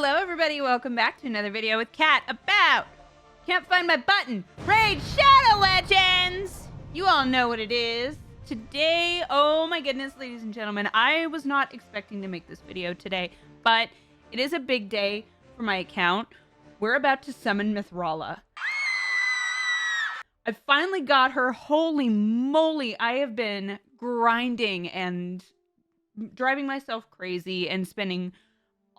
Hello everybody, welcome back to another video with Kat about can't find my button, Raid Shadow Legends! You all know what it is. Today, oh my goodness, ladies and gentlemen, I was not expecting to make this video today, but it is a big day for my account. We're about to summon Mithrala. I finally got her. Holy moly, I have been grinding and driving myself crazy and spending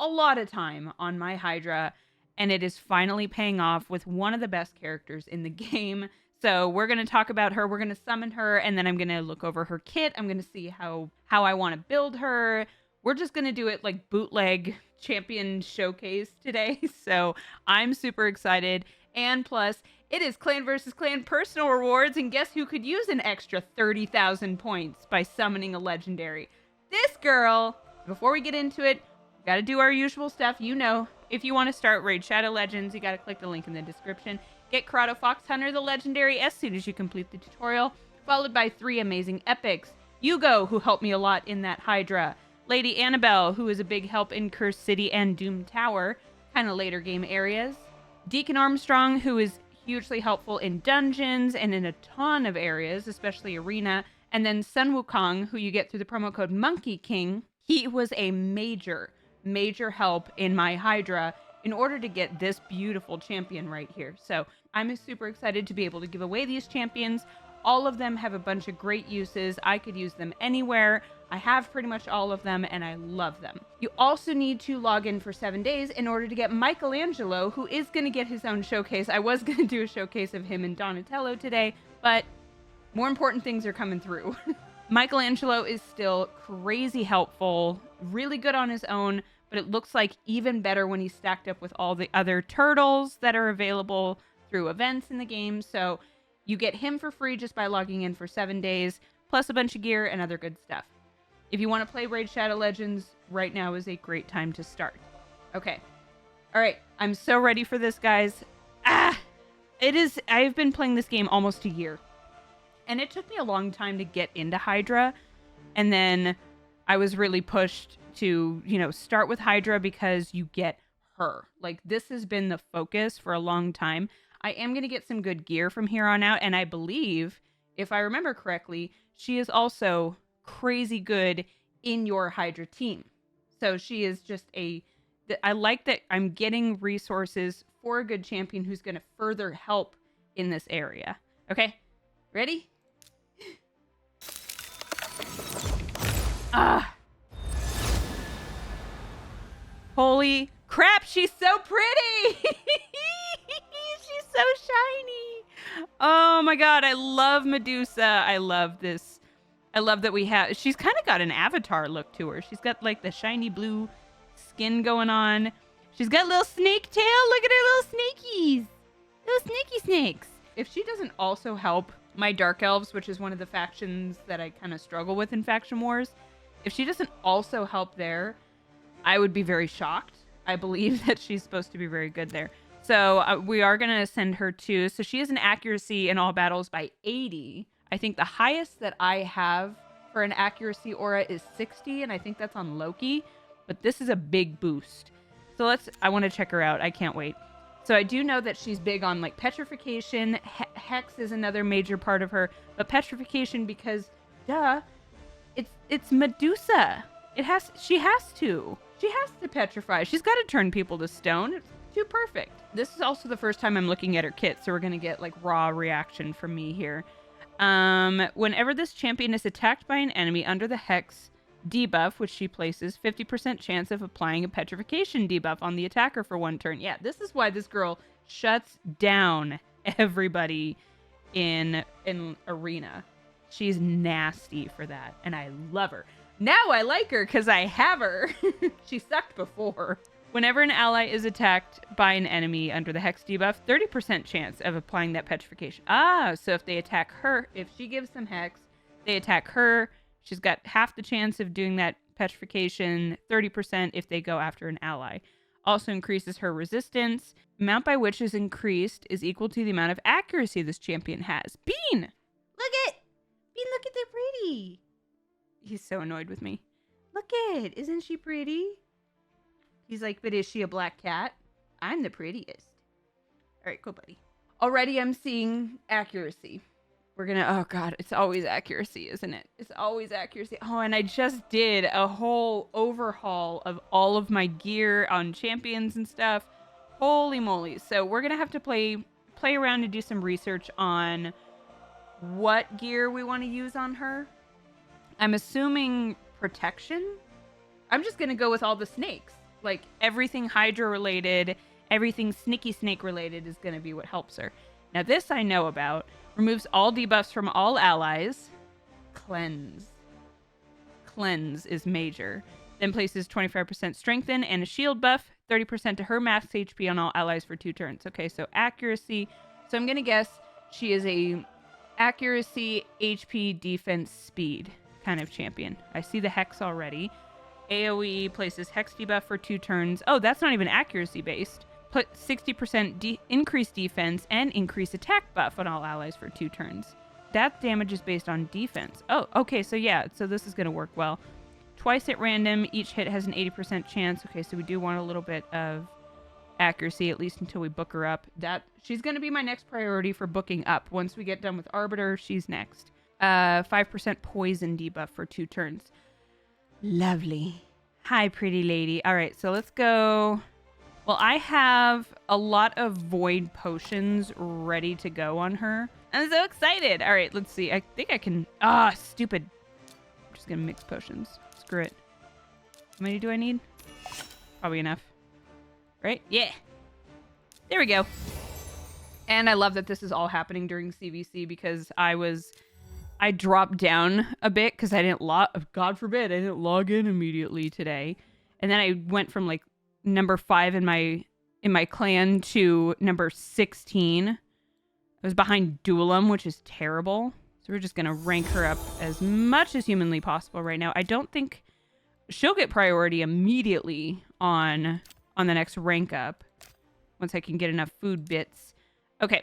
a lot of time on my HYDRA, and it is finally paying off with one of the best characters in the game. So we're going to talk about her, we're going to summon her, and then I'm going to look over her kit. I'm going to see how I want to build her. We're just going to do it like bootleg champion showcase today. So I'm super excited. And plus, it is clan versus clan personal rewards, and guess who could use an extra 30,000 points by summoning a legendary? This girl. Before we get into it, we got to do our usual stuff. You know, if you want to start Raid Shadow Legends, you got to click the link in the description. Get Corrado Fox Hunter the legendary as soon as you complete the tutorial, followed by 3 amazing epics. Hugo, who helped me a lot in that HYDRA. Lady Annabelle, who is a big help in Cursed City and Doom Tower, kind of later game areas. Deacon Armstrong, who is hugely helpful in dungeons and in a ton of areas, especially arena. And then Sun Wukong, who you get through the promo code Monkey King. He was a major help in my HYDRA in order to get this beautiful champion right here. So I'm super excited to be able to give away these champions. All of them have a bunch of great uses. I could use them anywhere. I have pretty much all of them, and I love them. You also need to log in for 7 days in order to get Michelangelo, who is going to get his own showcase. I was going to do a showcase of him and Donatello today, but more important things are coming through. Michelangelo is still crazy helpful, really good on his own, but it looks like even better when he's stacked up with all the other turtles that are available through events in the game. So you get him for free just by logging in for 7 days, plus a bunch of gear and other good stuff. If you want to play Raid Shadow Legends, right now is a great time to start. Okay. All right. I'm so ready for this, guys. I've been playing this game almost a year. And it took me a long time to get into HYDRA. And then I was really pushed to, start with HYDRA because you get her. Like, this has been the focus for a long time. I am going to get some good gear from here on out. And I believe, if I remember correctly, she is also crazy good in your HYDRA team. So she is just I like that I'm getting resources for a good champion who's going to further help in this area. Okay, ready? Holy crap, she's so pretty. She's so shiny. Oh my god, I love Medusa. I love this. I love that she's kind of got an Avatar look to her. She's got like the shiny blue skin going on. She's got a little snake tail. Look at her little snakies. Little snaky snakes. If she doesn't also help my Dark Elves, which is one of the factions that I kind of struggle with in Faction Wars, if she doesn't also help there, I would be very shocked. I believe that she's supposed to be very good there. So we are going to send her to. So she has an accuracy in all battles by 80. I think the highest that I have for an accuracy aura is 60, and I think that's on Loki. But this is a big boost. So I want to check her out. I can't wait. So I do know that she's big on like petrification. Hex is another major part of her. But petrification because, duh, it's Medusa. She has to petrify. She's got to turn people to stone. It's too perfect. This is also the first time I'm looking at her kit, so we're going to get like raw reaction from me here. Whenever this champion is attacked by an enemy under the Hex debuff, which she places, 50% chance of applying a petrification debuff on the attacker for 1 turn. Yeah, this is why this girl shuts down everybody in arena. She's nasty for that, and I love her. Now I like her because I have her. She sucked before. Whenever an ally is attacked by an enemy under the Hex debuff, 30% chance of applying that petrification. So if they attack her, if she gives them Hex, they attack her, she's got half the chance of doing that petrification, 30% if they go after an ally. Also increases her resistance. Amount by which is increased is equal to the amount of accuracy this champion has. Bean! Look at that pretty. He's so annoyed with me. Look at, isn't she pretty? He's like, but is she a black cat? I'm the prettiest. All right, cool, buddy. Already I'm seeing accuracy. We're gonna, oh God, it's always accuracy, isn't it? It's always accuracy. Oh, and I just did a whole overhaul of all of my gear on champions and stuff. Holy moly. So we're gonna have to play around and do some research on what gear we want to use on her. I'm assuming protection. I'm just gonna go with all the snakes. Like everything Hydra related, everything Sneaky Snake related is gonna be what helps her. Now this I know about. Removes all debuffs from all allies. Cleanse. Cleanse is major. Then places 25% strengthen and a shield buff. 30% to her max HP on all allies for 2 turns. Okay, so accuracy. So I'm going to guess she is a accuracy, HP, defense, speed kind of champion. I see the hex already. AoE places hex debuff for 2 turns. Oh, that's not even accuracy based. Put 60% increased defense and increased attack buff on all allies for 2 turns. That damage is based on defense. Oh, okay, so yeah, so this is going to work well. Twice at random, each hit has an 80% chance. Okay, so we do want a little bit of accuracy, at least until we book her up. She's going to be my next priority for booking up. Once we get done with Arbiter, she's next. 5% poison debuff for 2 turns. Lovely. Hi, pretty lady. All right, so let's go. Well, I have a lot of void potions ready to go on her. I'm so excited. All right, let's see. I think I can... stupid. I'm just going to mix potions. Screw it. How many do I need? Probably enough. Right? Yeah. There we go. And I love that this is all happening during CVC because I dropped down a bit because I didn't God forbid, I didn't log in immediately today. And then I went from like number 5 in my clan to number 16. I was behind Duelam, which is terrible. So we're just going to rank her up as much as humanly possible right now. I don't think she'll get priority immediately on the next rank up once I can get enough food bits. Okay.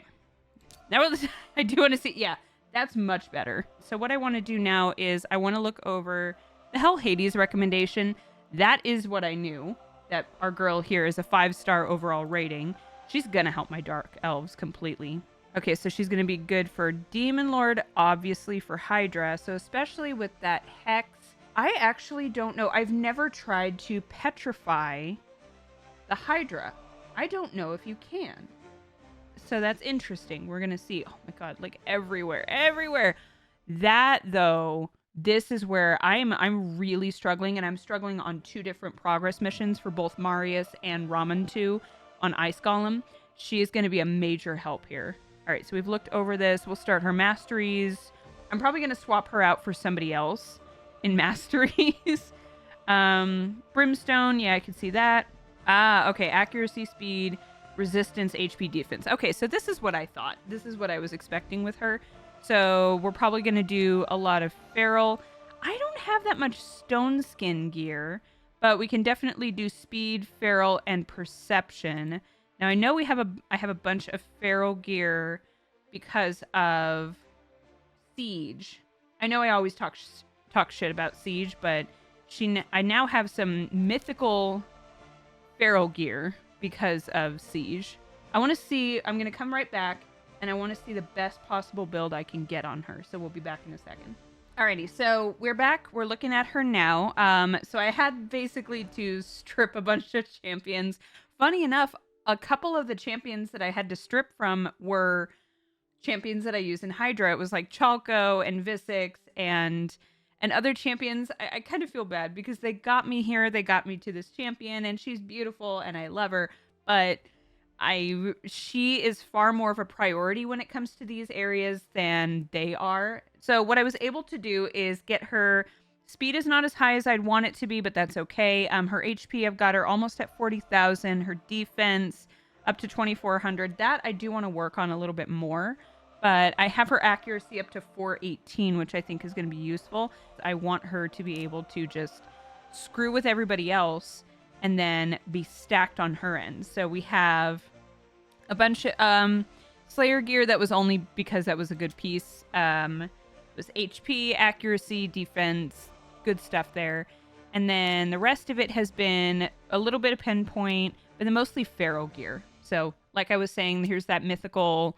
Now I do want to see... Yeah, that's much better. So what I want to do now is I want to look over the Hell Hades recommendation. That is what I knew. That our girl here is a 5-star overall rating. She's going to help my Dark Elves completely. Okay, so she's going to be good for Demon Lord, obviously for Hydra. So especially with that Hex, I actually don't know. I've never tried to petrify the Hydra. I don't know if you can. So that's interesting. We're going to see. Oh my God, like everywhere. That though, this is where I'm really struggling, and I'm struggling on 2 different progress missions for both Marius and Raman 2 on Ice Golem. She is going to be a major help here. All right, so we've looked over this. We'll start her masteries. I'm probably going to swap her out for somebody else in masteries. Brimstone, yeah, I can see that. Okay, accuracy, speed, resistance, HP, defense. Okay, so this is what I thought. This is what I was expecting with her. So we're probably going to do a lot of feral. I don't have that much stone skin gear, but we can definitely do speed, feral, and perception. Now I know I have a bunch of feral gear because of siege. I know I always talk shit about siege, but I now have some mythical feral gear because of siege. I want to see. I'm going to come right back. And I want to see the best possible build I can get on her. So we'll be back in a second. Alrighty, so we're back. We're looking at her now. So I had basically to strip a bunch of champions. Funny enough, a couple of the champions that I had to strip from were champions that I use in Hydra. It was like Chalco and Visix and other champions. I kind of feel bad because they got me here. They got me to this champion, and she's beautiful, and I love her. But... she is far more of a priority when it comes to these areas than they are. So what I was able to do is get her speed is not as high as I'd want it to be, but that's okay. Her HP, I've got her almost at 40,000. Her defense up to 2,400. That I do want to work on a little bit more, but I have her accuracy up to 418, which I think is going to be useful. I want her to be able to just screw with everybody else and then be stacked on her end. So we have a bunch of Slayer gear that was only because that was a good piece. It was HP, accuracy, defense, good stuff there. And then the rest of it has been a little bit of pinpoint, but then mostly feral gear. So, like I was saying, here's that mythical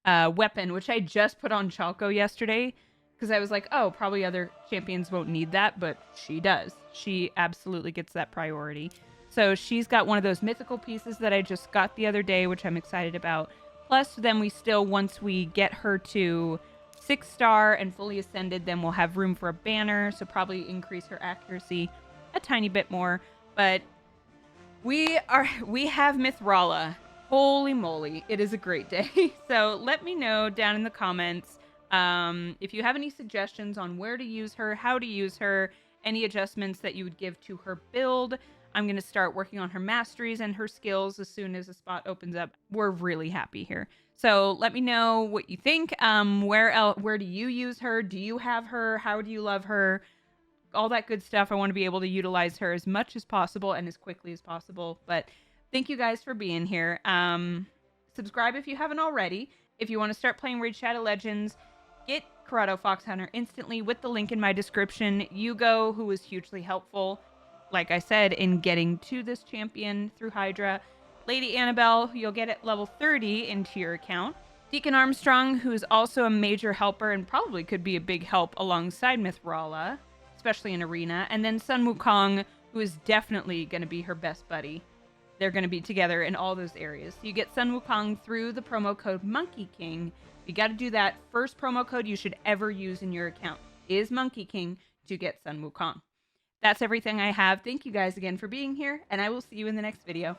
weapon, which I just put on Chalco yesterday because I was like, oh, probably other champions won't need that, but she does. She absolutely gets that priority. So she's got one of those mythical pieces that I just got the other day, which I'm excited about. Plus, then we still, once we get her to 6-star and fully ascended, then we'll have room for a banner, so probably increase her accuracy a tiny bit more. But we have Mithrala. Holy moly, it is a great day. So let me know down in the comments if you have any suggestions on where to use her, how to use her, any adjustments that you would give to her build. I'm going to start working on her masteries and her skills as soon as a spot opens up. We're really happy here. So let me know what you think. Where do you use her? Do you have her? How do you love her? All that good stuff. I want to be able to utilize her as much as possible and as quickly as possible. But thank you guys for being here. Subscribe if you haven't already. If you want to start playing Raid Shadow Legends, get Corrado Fox Hunter instantly with the link in my description. Hugo, who was hugely helpful, like I said, in getting to this champion through HYDRA. Lady Annabelle, who you'll get at level 30 into your account. Deacon Armstrong, who is also a major helper and probably could be a big help alongside Mithrala, especially in Arena. And then Sun Wukong, who is definitely going to be her best buddy. They're going to be together in all those areas. So you get Sun Wukong through the promo code Monkey King. You got to do that. First promo code you should ever use in your account is Monkey King to get Sun Wukong. That's everything I have. Thank you guys again for being here, and I will see you in the next video.